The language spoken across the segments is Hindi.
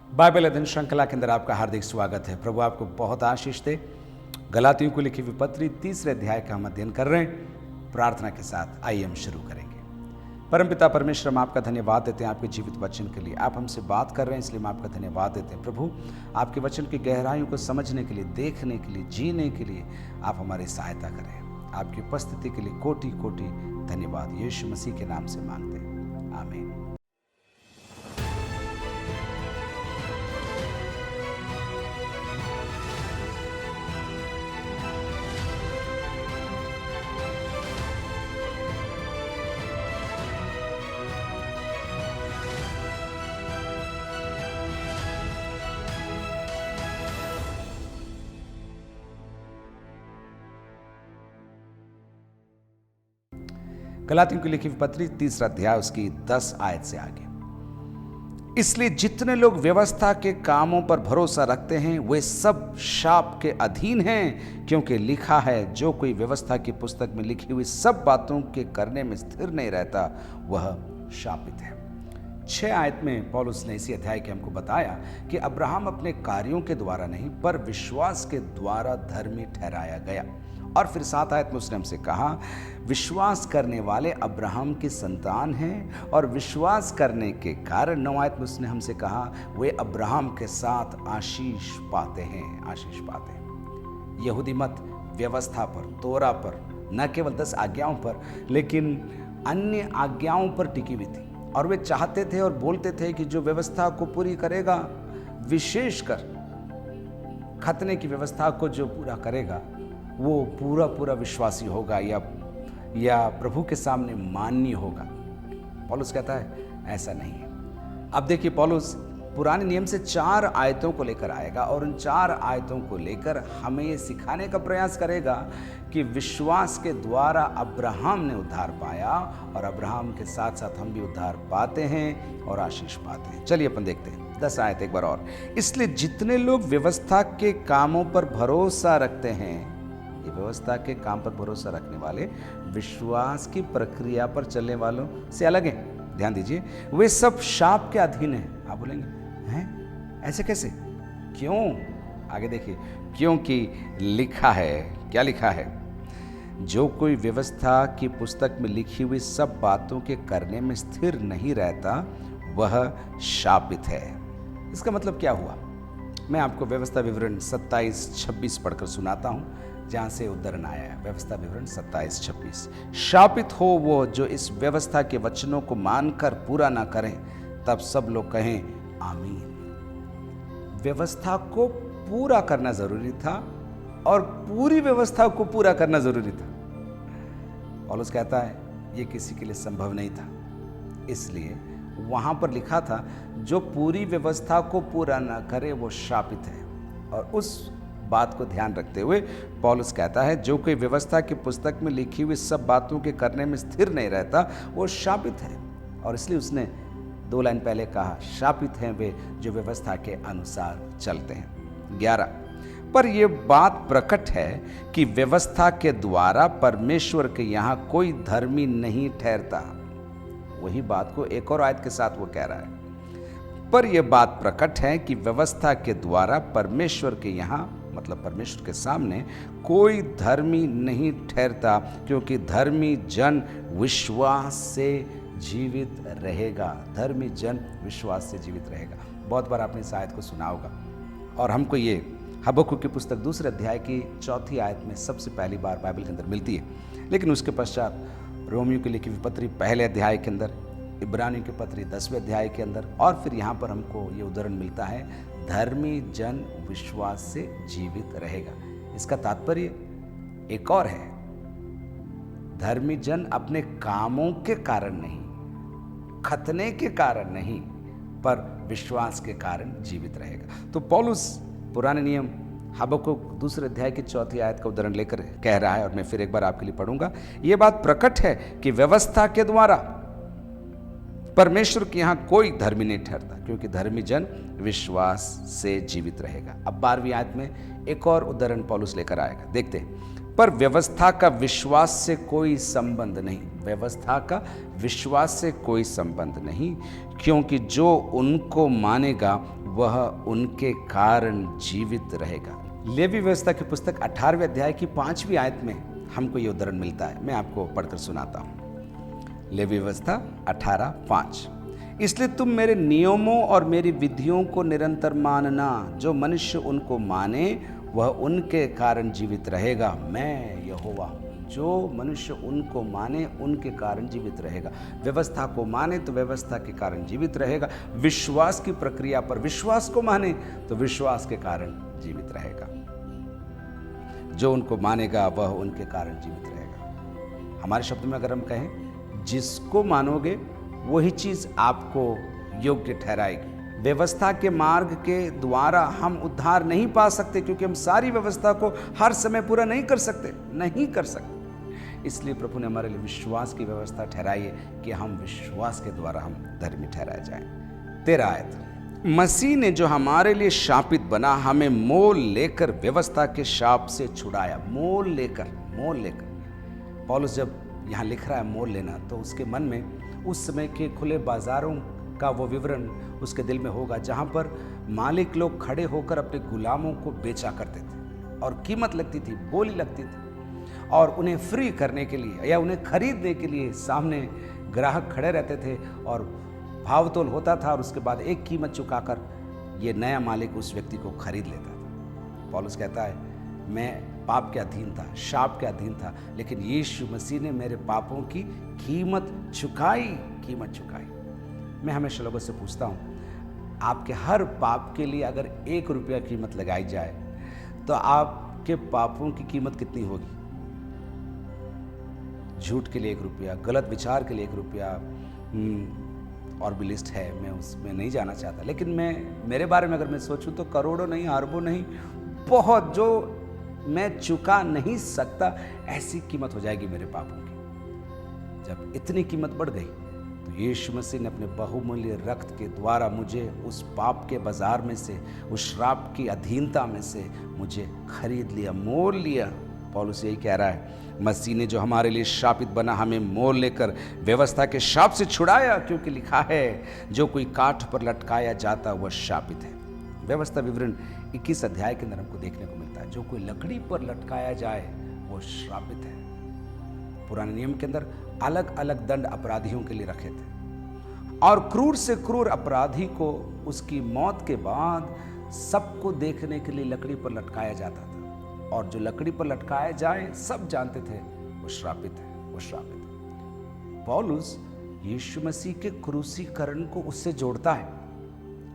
बाइबल अध्ययन श्रृंखला के अंदर आपका हार्दिक स्वागत है। प्रभु आपको बहुत आशीष दे। गलातियों को लिखी हुई पत्री 3 अध्याय का हम अध्ययन कर रहे हैं। प्रार्थना के साथ आइए हम शुरू करेंगे। परमपिता परमेश्वर, हम आपका धन्यवाद देते हैं आपके जीवित वचन के लिए। आप हमसे बात कर रहे हैं, इसलिए हम आपका धन्यवाद देते हैं। प्रभु, आपके वचन की गहराइयों को समझने के लिए, देखने के लिए, जीने के लिए आप हमारी सहायता करें। आपकी उपस्थिति के लिए कोटि कोटि धन्यवाद। यीशु मसीह के नाम से मांगते हैं, आमीन। गलातियों की लिखी हुई पत्री 3 अध्याय उसकी 10 आयत से आगे। इसलिए जितने लोग व्यवस्था के कामों पर भरोसा रखते हैं वे सब शाप के अधीन हैं, क्योंकि लिखा है, जो कोई व्यवस्था की पुस्तक में लिखी हुई सब बातों के करने में स्थिर नहीं रहता वह शापित है। 6 आयत में पौलुस ने इसी अध्याय के हमको बताया कि अब्राहम अपने कार्यों के द्वारा नहीं पर विश्वास के द्वारा धर्मी ठहराया गया। और फिर 7 आयत में उसने हमसे कहा, विश्वास करने वाले अब्राहम की संतान हैं और विश्वास करने के कारण 9 आयत में उसने हमसे कहा, वे अब्राहम के साथ आशीष पाते हैं, आशीष पाते हैं। यहूदी मत व्यवस्था पर, तोरा पर, न केवल 10 आज्ञाओं पर लेकिन अन्य आज्ञाओं पर टिकी हुई थी। और वे चाहते थे और बोलते थे कि जो व्यवस्था को पूरी करेगा, विशेषकर खतने की व्यवस्था को जो पूरा करेगा, वो पूरा विश्वासी होगा या प्रभु के सामने माननीय होगा। पौलुस कहता है ऐसा नहीं है। अब देखिए, पौलुस पुराने नियम से 4 आयतों को लेकर आएगा और उन 4 आयतों को लेकर हमें ये सिखाने का प्रयास करेगा कि विश्वास के द्वारा अब्राहम ने उद्धार पाया और अब्राहम के साथ साथ हम भी उद्धार पाते हैं और आशीष पाते हैं। चलिए अपन देखते हैं 10 आयत एक बार और। इसलिए जितने लोग व्यवस्था के कामों पर भरोसा रखते हैं, ये व्यवस्था के काम पर भरोसा रखने वाले विश्वास की प्रक्रिया पर चलने वालों से अलग हैं। ध्यान दीजिए, वे सब शाप के अधीन हैं। आप बोलेंगे हैं ऐसे कैसे, क्यों? आगे देखिए, क्योंकि लिखा है। क्या लिखा है? जो कोई व्यवस्था की पुस्तक में लिखी हुई सब बातों के करने में स्थिर नहीं रहता वह शापित है। इसका मतलब क्या हुआ? मैं आपको व्यवस्था विवरण 27-26 पढ़कर सुनाता हूं, जहां से उद्धरण आया है। व्यवस्था विवरण 27-26। शापित हो वो जो इस व्यवस्था के वचनों को मानकर पूरा ना करें, तब सब लोग कहें आमीन। व्यवस्था को पूरा करना जरूरी था और पूरी व्यवस्था को पूरा करना जरूरी था। पौलुस कहता है ये किसी के लिए संभव नहीं था, इसलिए वहां पर लिखा था जो पूरी व्यवस्था को पूरा ना करे वो शापित है। और उस बात को ध्यान रखते हुए पौलुस कहता है, जो कोई व्यवस्था की पुस्तक में लिखी हुई सब बातों के करने में स्थिर नहीं रहता वो शापित है। और इसलिए उसने 2 लाइन पहले कहा, शापित हैं वे जो व्यवस्था के अनुसार चलते हैं। 11 पर यह बात प्रकट है कि व्यवस्था के द्वारा परमेश्वर के यहाँ कोई धर्मी नहीं ठहरता। वही बात को एक और आयत के साथ वो कह रहा है, पर यह बात प्रकट है कि व्यवस्था के द्वारा परमेश्वर के यहाँ, मतलब परमेश्वर के सामने, कोई धर्मी नहीं ठहरता, क्योंकि धर्मी जन विश्वास से जीवित रहेगा। धर्मी जन विश्वास से जीवित रहेगा। बहुत बार आपने इस आयत को सुना होगा और हमको ये हबक्कुक की पुस्तक 2 अध्याय की 4 आयत में सबसे पहली बार बाइबल के अंदर मिलती है। लेकिन उसके पश्चात रोमियो की लिखी हुई पत्री 1 अध्याय के अंदर, इब्रानियों की पत्री 10वें अध्याय के अंदर, और फिर यहाँ पर हमको ये उदाहरण मिलता है, धर्मी जन विश्वास से जीवित रहेगा। इसका तात्पर्य एक और है, धर्मी जन अपने कामों के कारण नहीं, खतने के कारण नहीं, पर विश्वास के कारण जीवित रहेगा। तो पौलुस पुराने नियम हबक्कुक 2 अध्याय की 4 आयत का उदाहरण लेकर कह रहा है, और मैं फिर एक बार आपके लिए पढ़ूंगा। यह बात प्रकट है कि व्यवस्था के द्वारा परमेश्वर के यहां कोई धर्मी नहीं ठहरता, क्योंकि धर्मी जन विश्वास से जीवित रहेगा। अब 12वीं आयत में एक और उदाहरण पौलुस लेकर आएगा, देखते हैं। पर व्यवस्था का विश्वास से कोई संबंध नहीं, व्यवस्था का विश्वास से कोई संबंध नहीं, क्योंकि जो उनको मानेगा वह उनके कारण जीवित रहेगा। लेवी व्यवस्था की पुस्तक 18वें अध्याय की 5वीं आयत में हमको ये उदाहरण मिलता है। मैं आपको पढ़कर सुनाता हूँ। लेवी व्यवस्था 18:5। इसलिए तुम मेरे नियमों और मेरी विधियों को निरंतर मानना। जो मनुष्य उनको माने वह उनके कारण जीवित रहेगा। मैं यहोवा हूँ। जो मनुष्य उनको माने उनके कारण जीवित रहेगा। व्यवस्था को माने तो व्यवस्था के कारण जीवित रहेगा। विश्वास की प्रक्रिया पर विश्वास को माने तो विश्वास के कारण जीवित रहेगा। जो उनको मानेगा वह उनके कारण जीवित रहेगा। हमारे शब्द में अगर हम कहें, जिसको मानोगे वही चीज आपको योग्य ठहराएगी। व्यवस्था के मार्ग के द्वारा हम उद्धार नहीं पा सकते, क्योंकि हम सारी व्यवस्था को हर समय पूरा नहीं कर सकते। इसलिए प्रभु ने हमारे लिए विश्वास की व्यवस्था ठहराई है कि हम विश्वास के द्वारा हम धर्मी ठहराए जाएं। 13 आयत। मसीह ने जो हमारे लिए शापित बना, हमें मोल लेकर व्यवस्था के शाप से छुड़ाया। मोल लेकर पौलुस जब यहाँ लिख रहा है मोल लेना, तो उसके मन में उस समय के खुले बाजारों का वो विवरण उसके दिल में होगा, जहाँ पर मालिक लोग खड़े होकर अपने गुलामों को बेचा करते थे और कीमत लगती थी, बोली लगती थी, और उन्हें फ्री करने के लिए या उन्हें खरीदने के लिए सामने ग्राहक खड़े रहते थे और भावतोल होता था, और उसके बाद एक कीमत चुकाकर ये नया मालिक उस व्यक्ति को खरीद लेता था। पौलुस कहता है, मैं पाप के अधीन था, शाप के अधीन था, लेकिन यीशु मसीह ने मेरे पापों की कीमत चुकाई। मैं हमेशा लोगों से पूछता हूँ, आपके हर पाप के लिए अगर 1 रुपया कीमत लगाई जाए तो आपके पापों की कीमत कितनी होगी? झूठ के लिए 1 रुपया, गलत विचार के लिए 1 रुपया, और भी लिस्ट है, मैं उसमें नहीं जाना चाहता। लेकिन मेरे बारे में अगर मैं सोचूं तो करोड़ों नहीं, अरबों नहीं, बहुत, जो मैं चुका नहीं सकता, ऐसी कीमत हो जाएगी मेरे पापों की। जब इतनी कीमत बढ़ गई तो यीशु मसीह ने अपने बहुमूल्य रक्त के द्वारा मुझे उस पाप के बाजार में से, उस श्राप की अधीनता में से मुझे खरीद लिया, मोल लिया। पौलुस यही कह रहा है, मसीह ने जो हमारे लिए शापित बना, हमें मोल लेकर व्यवस्था के शाप से छुड़ाया, क्योंकि लिखा है, जो कोई काठ पर लटकाया जाता वह शापित है। व्यवस्था विवरण 21 अध्याय के अंदर हमको देखने को मिलता है, जो कोई लकड़ी पर लटकाया जाए वो श्रापित है। पुराने नियम के अंदर अलग अलग दंड अपराधियों के लिए रखे थे, और क्रूर से क्रूर अपराधी को उसकी मौत के बाद सबको देखने के लिए लकड़ी पर लटकाया जाता था, और जो लकड़ी पर लटकाया जाए सब जानते थे वो श्रापित है। पौलुस यीशु मसीह के क्रूसीकरण को उससे जोड़ता है,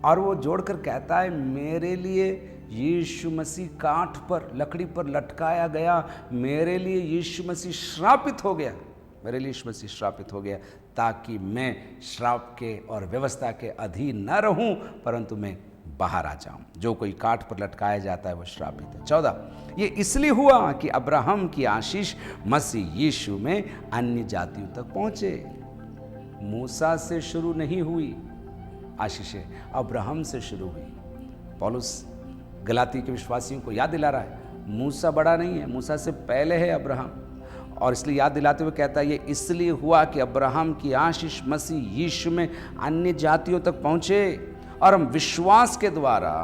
और वो जोड़कर कहता है, मेरे लिए यीशु मसीह काठ पर, लकड़ी पर लटकाया गया, मेरे लिए यीशु मसीह श्रापित हो गया, ताकि मैं श्राप के और व्यवस्था के अधीन न रहूं, परंतु मैं बाहर आ जाऊं। जो कोई काठ पर लटकाया जाता है वो श्रापित है। 14, ये इसलिए हुआ कि अब्राहम की आशीष मसीह यीशु में अन्य जातियों तक पहुंचे। मूसा से शुरू नहीं हुई आशीषें, अब्राहम से शुरू हुई। पौलुस गलाती के विश्वासियों को याद दिला रहा है, मूसा बड़ा नहीं है, मूसा से पहले है अब्राहम, और इसलिए याद दिलाते हुए कहता है, ये इसलिए हुआ कि अब्राहम की आशीष मसीह यीशु में अन्य जातियों तक पहुंचे, और हम विश्वास के द्वारा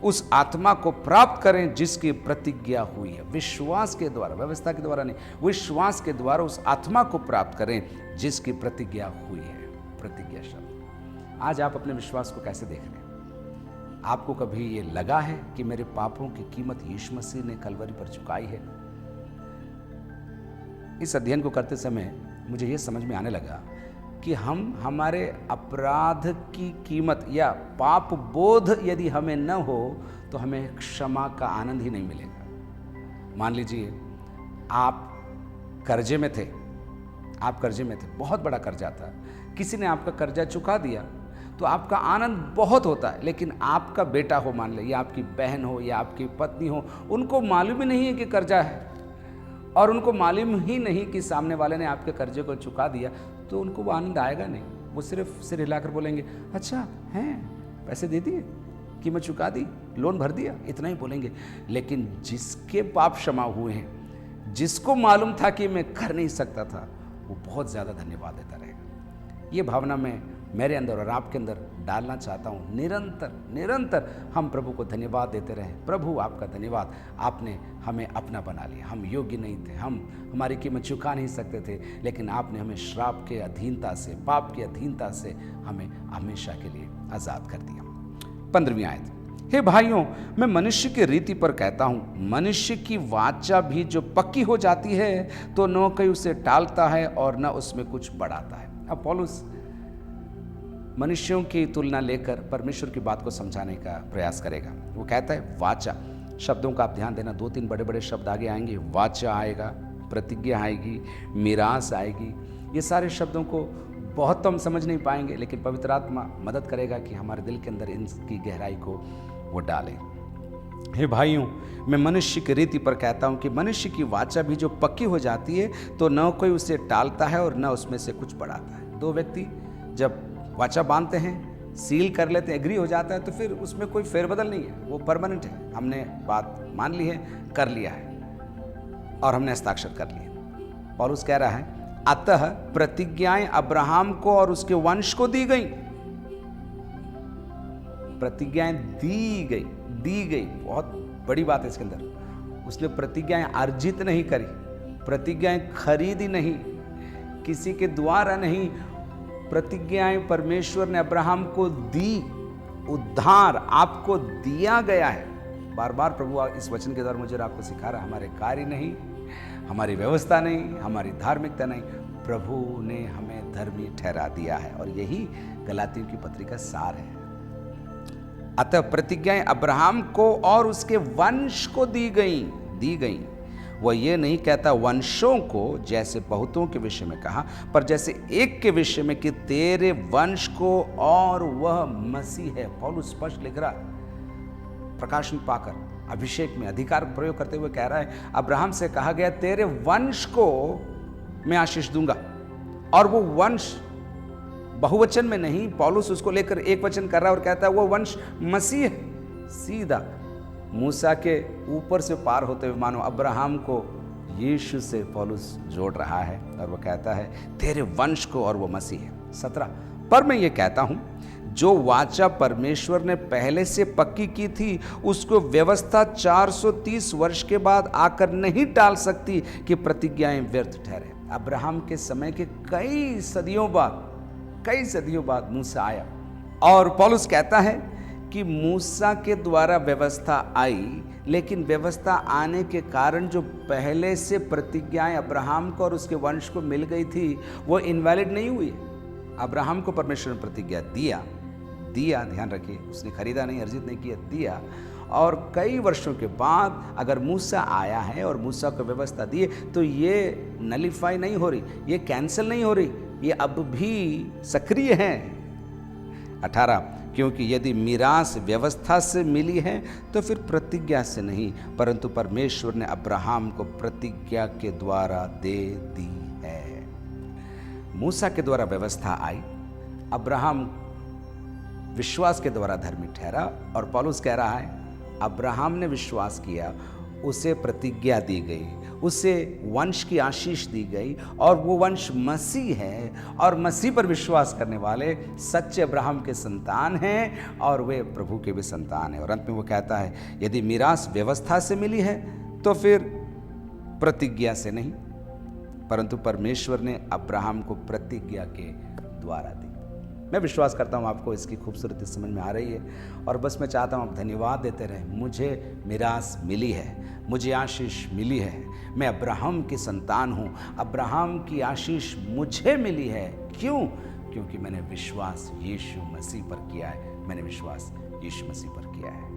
उस आत्मा को प्राप्त करें जिसकी प्रतिज्ञा हुई है। विश्वास के द्वारा, व्यवस्था के द्वारा नहीं, विश्वास के द्वारा उस आत्मा को प्राप्त करें जिसकी प्रतिज्ञा हुई है। प्रतिज्ञा शब्द। आज आप अपने विश्वास को कैसे देख रहे हैं? आपको कभी ये लगा है कि मेरे पापों की कीमत यीशु मसीह ने कलवरी पर चुकाई है? इस अध्ययन को करते समय मुझे ये समझ में आने लगा कि हमारे अपराध की कीमत या पाप बोध यदि हमें न हो तो हमें क्षमा का आनंद ही नहीं मिलेगा। मान लीजिए आप कर्जे में थे, बहुत बड़ा कर्जा था, किसी ने आपका कर्जा चुका दिया तो आपका आनंद बहुत होता है, लेकिन आपका बेटा हो, मान ले, या आपकी बहन हो या आपकी पत्नी हो, उनको मालूम ही नहीं है कि कर्जा है, और उनको मालूम ही नहीं कि सामने वाले ने आपके कर्जे को चुका दिया, तो उनको वो आनंद आएगा नहीं। वो सिर्फ सिर हिलाकर बोलेंगे, अच्छा हैं, पैसे दे दिए, कीमत चुका दी, लोन भर दिया, इतना ही बोलेंगे। लेकिन जिसके पाप क्षमा हुए हैं, जिसको मालूम था कि मैं कर नहीं सकता था, वो बहुत ज़्यादा धन्यवाद देता रहेगा। ये भावना मैं मेरे अंदर और आपके अंदर डालना चाहता हूँ। निरंतर निरंतर हम प्रभु को धन्यवाद देते रहें। प्रभु आपका धन्यवाद, आपने हमें अपना बना लिया। हम योग्य नहीं थे, हम हमारी कीमत चुका नहीं सकते थे, लेकिन आपने हमें श्राप के अधीनता से, पाप की अधीनता से हमें हमेशा के लिए आज़ाद कर दिया। 15वीं आयत, हे भाइयों, मैं मनुष्य की रीति पर कहता हूँ, मनुष्य की वाचा भी जो पक्की हो जाती है तो न कोई उसे टालता है और न उसमें कुछ बढ़ाता है। अब पौलुस मनुष्यों की तुलना लेकर परमेश्वर की बात को समझाने का प्रयास करेगा। वो कहता है वाचा, शब्दों का आप ध्यान देना, 2-3 बड़े बड़े शब्द आगे आएंगे। वाचा आएगा, प्रतिज्ञा आएगी, मीरास आएगी। ये सारे शब्दों को बहुत तो हम समझ नहीं पाएंगे, लेकिन पवित्र आत्मा मदद करेगा कि हमारे दिल के अंदर इनकी गहराई को वो डालें। हे भाइयों, मैं मनुष्य की रीति पर कहता हूँ कि मनुष्य की वाचा भी जो पक्की हो जाती है तो न कोई उसे टालता है और न उसमें से कुछ बढ़ाता है। दो व्यक्ति जब वाचा बांधते हैं, सील कर लेते हैं, एग्री हो जाता है, तो फिर उसमें कोई फेरबदल नहीं है, वो परमानेंट है। हमने बात मान ली है, कर लिया है और हमने हस्ताक्षर कर लिए। पौलुस कह रहा है, अतः प्रतिज्ञाएं अब्राहम को और उसके वंश को दी गई। प्रतिज्ञाएं दी गई, बहुत बड़ी बात है इसके अंदर। उसने प्रतिज्ञाएं अर्जित नहीं करी, प्रतिज्ञाएं खरीदी नहीं, किसी के द्वारा नहीं। प्रतिज्ञाएं परमेश्वर ने अब्राहम को दी, उद्धार आपको दिया गया है। बार बार प्रभु इस वचन के द्वारा मुझे और आपको सिखा रहा है, हमारे कार्य नहीं, हमारी व्यवस्था नहीं, हमारी धार्मिकता नहीं, प्रभु ने हमें धर्मी ठहरा दिया है। और यही गलातियों की पत्री का सार है। अतः प्रतिज्ञाएं अब्राहम को और उसके वंश को दी गई। वह ये नहीं कहता वंशों को, जैसे बहुतों के विषय में कहा, पर जैसे एक के विषय में कि तेरे वंश को, और वह मसीह है। पौलुस स्पष्ट लिख रहा, प्रकाशन पाकर अभिषेक में अधिकार प्रयोग करते हुए कह रहा है, अब्राहम से कहा गया तेरे वंश को मैं आशीष दूंगा। और वो वंश बहुवचन में नहीं, पौलुस उसको लेकर एक वचन कर रहा है और कहता है वो वंश मसीह है। सीधा मूसा के ऊपर से पार होते हुए मानो अब्राहम को यीशु से पौलुस जोड़ रहा है और वो कहता है तेरे वंश को, और वो मसीह है। 17, पर मैं ये कहता हूं, जो वाचा परमेश्वर ने पहले से पक्की की थी उसको व्यवस्था 430 वर्ष के बाद आकर नहीं टाल सकती कि प्रतिज्ञाएं व्यर्थ ठहरे। अब्राहम के समय के कई सदियों बाद मूसा आया और पौलुस कहता है कि मूसा के द्वारा व्यवस्था आई, लेकिन व्यवस्था आने के कारण जो पहले से प्रतिज्ञाएं अब्राहम को और उसके वंश को मिल गई थी वो इनवैलिड नहीं हुई। अब्राहम को परमेश्वर ने प्रतिज्ञा दिया, ध्यान रखिए, उसने खरीदा नहीं, अर्जित नहीं किया, दिया। और कई वर्षों के बाद अगर मूसा आया है और मूसा को व्यवस्था दी तो ये नलिफाई नहीं हो रही, ये कैंसिल नहीं हो रही, ये अब भी सक्रिय है। 18, क्योंकि यदि मीरास व्यवस्था से मिली है तो फिर प्रतिज्ञा से नहीं, परंतु परमेश्वर ने अब्राहम को प्रतिज्ञा के द्वारा दे दी है। मूसा के द्वारा व्यवस्था आई, अब्राहम विश्वास के द्वारा धर्मी ठहरा। और पौलुस कह रहा है अब्राहम ने विश्वास किया, उसे प्रतिज्ञा दी गई, उसे वंश की आशीष दी गई, और वो वंश मसीह है। और मसीह पर विश्वास करने वाले सच्चे अब्राहम के संतान हैं और वे प्रभु के भी संतान हैं। और अंत में वो कहता है यदि मीरास व्यवस्था से मिली है तो फिर प्रतिज्ञा से नहीं, परंतु परमेश्वर ने अब्राहम को प्रतिज्ञा के द्वारा दी। मैं विश्वास करता हूँ आपको इसकी खूबसूरती समझ में आ रही है, और बस मैं चाहता हूँ आप धन्यवाद देते रहें। मुझे मीरास मिली है, मुझे आशीष मिली है, मैं अब्राहम की संतान हूँ, अब्राहम की आशीष मुझे मिली है। क्यों? क्योंकि मैंने विश्वास यीशु मसीह पर किया है, मैंने विश्वास यीशु मसीह पर किया है।